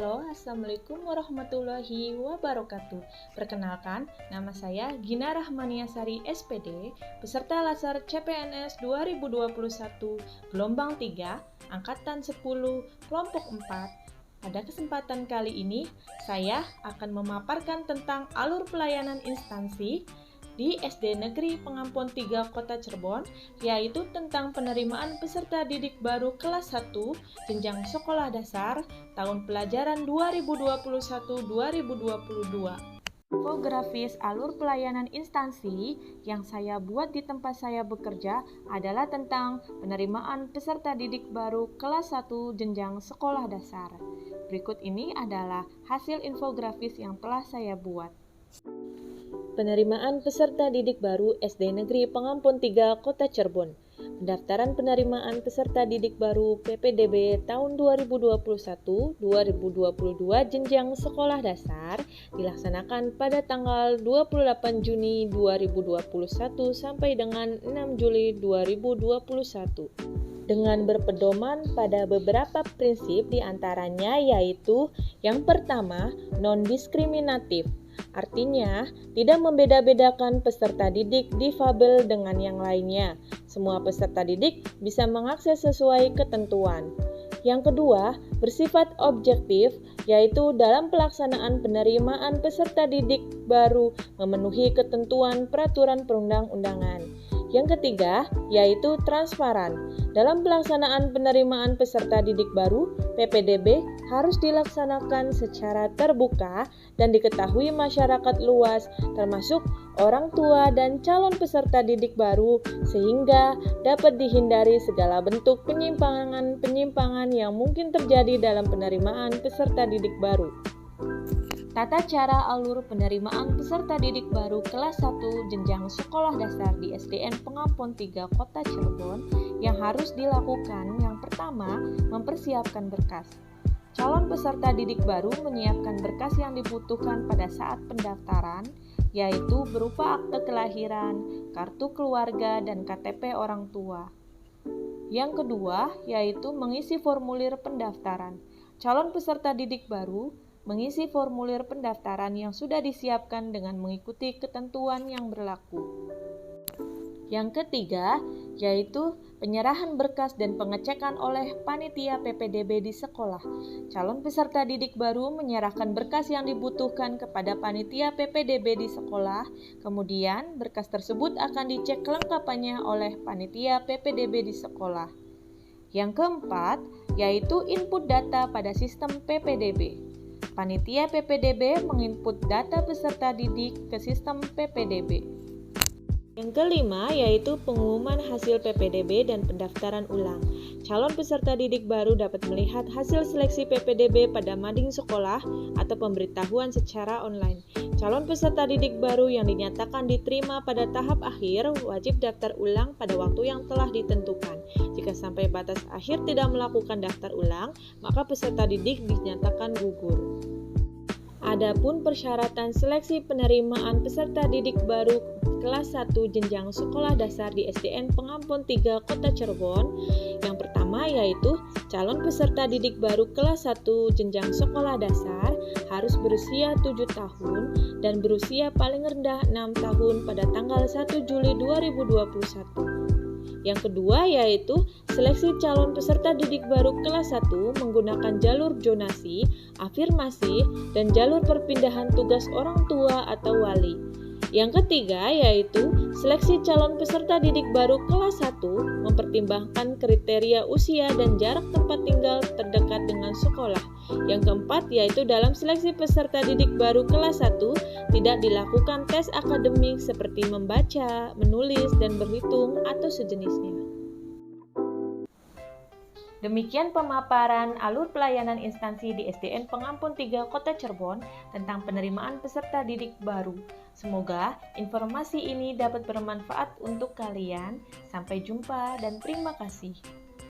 Halo, Assalamualaikum warahmatullahi wabarakatuh. Perkenalkan, nama saya Gina Rahmaniasari SPD, peserta Laser CPNS 2021, Gelombang 3, Angkatan 10, Kelompok 4. Pada kesempatan kali ini, saya akan memaparkan tentang alur pelayanan instansi di SD Negeri Pengampun 3 Kota Cirebon, yaitu tentang penerimaan peserta didik baru kelas 1 jenjang sekolah dasar tahun pelajaran 2021-2022. Infografis alur pelayanan instansi yang saya buat di tempat saya bekerja adalah tentang penerimaan peserta didik baru kelas 1 jenjang sekolah dasar. Berikut ini adalah hasil infografis yang telah saya buat. Penerimaan peserta didik baru SD Negeri Pengampun 3 Kota Cirebon. Pendaftaran penerimaan peserta didik baru PPDB tahun 2021-2022 jenjang sekolah dasar dilaksanakan pada tanggal 28 Juni 2021 sampai dengan 6 Juli 2021. Dengan berpedoman pada beberapa prinsip diantaranya yaitu yang pertama, non-diskriminatif. Artinya, tidak membeda-bedakan peserta didik difabel dengan yang lainnya. Semua peserta didik bisa mengakses sesuai ketentuan. Yang kedua, bersifat objektif, yaitu dalam pelaksanaan penerimaan peserta didik baru memenuhi ketentuan peraturan perundang-undangan. Yang ketiga, yaitu transparan. Dalam pelaksanaan penerimaan peserta didik baru, PPDB harus dilaksanakan secara terbuka dan diketahui masyarakat luas, termasuk orang tua dan calon peserta didik baru, sehingga dapat dihindari segala bentuk penyimpangan-penyimpangan yang mungkin terjadi dalam penerimaan peserta didik baru. Tata cara alur penerimaan peserta didik baru kelas 1 jenjang sekolah dasar di SDN Pengampun 3 Kota Cirebon yang harus dilakukan. Yang pertama, mempersiapkan berkas. Calon peserta didik baru menyiapkan berkas yang dibutuhkan pada saat pendaftaran, yaitu berupa akte kelahiran, kartu keluarga, dan KTP orang tua. Yang kedua, yaitu mengisi formulir pendaftaran. Calon peserta didik baru mengisi formulir pendaftaran yang sudah disiapkan dengan mengikuti ketentuan yang berlaku. Yang ketiga, yaitu penyerahan berkas dan pengecekan oleh panitia PPDB di sekolah. Calon peserta didik baru menyerahkan berkas yang dibutuhkan kepada panitia PPDB di sekolah, kemudian berkas tersebut akan dicek kelengkapannya oleh panitia PPDB di sekolah. Yang keempat, yaitu input data pada sistem PPDB. Panitia PPDB menginput data peserta didik ke sistem PPDB. Yang kelima, yaitu pengumuman hasil PPDB dan pendaftaran ulang. Calon peserta didik baru dapat melihat hasil seleksi PPDB pada mading sekolah atau pemberitahuan secara online. Calon peserta didik baru yang dinyatakan diterima pada tahap akhir wajib daftar ulang pada waktu yang telah ditentukan. Jika sampai batas akhir tidak melakukan daftar ulang, maka peserta didik dinyatakan gugur. Adapun persyaratan seleksi penerimaan peserta didik baru kelas 1 jenjang sekolah dasar di SDN Pengampun 3 Kota Cirebon. Yang pertama yaitu calon peserta didik baru kelas 1 jenjang sekolah dasar harus berusia 7 tahun dan berusia paling rendah 6 tahun pada tanggal 1 Juli 2021. Yang kedua yaitu seleksi calon peserta didik baru kelas 1 menggunakan jalur zonasi, afirmasi, dan jalur perpindahan tugas orang tua atau wali. Yang ketiga yaitu seleksi calon peserta didik baru kelas 1 mempertimbangkan kriteria usia dan jarak tempat tinggal terdekat dengan sekolah. Yang keempat yaitu dalam seleksi peserta didik baru kelas 1 tidak dilakukan tes akademik seperti membaca, menulis, dan berhitung atau sejenisnya. Demikian pemaparan alur pelayanan instansi di SDN Pengampun 3 Kota Cirebon tentang penerimaan peserta didik baru. Semoga informasi ini dapat bermanfaat untuk kalian. Sampai jumpa dan terima kasih.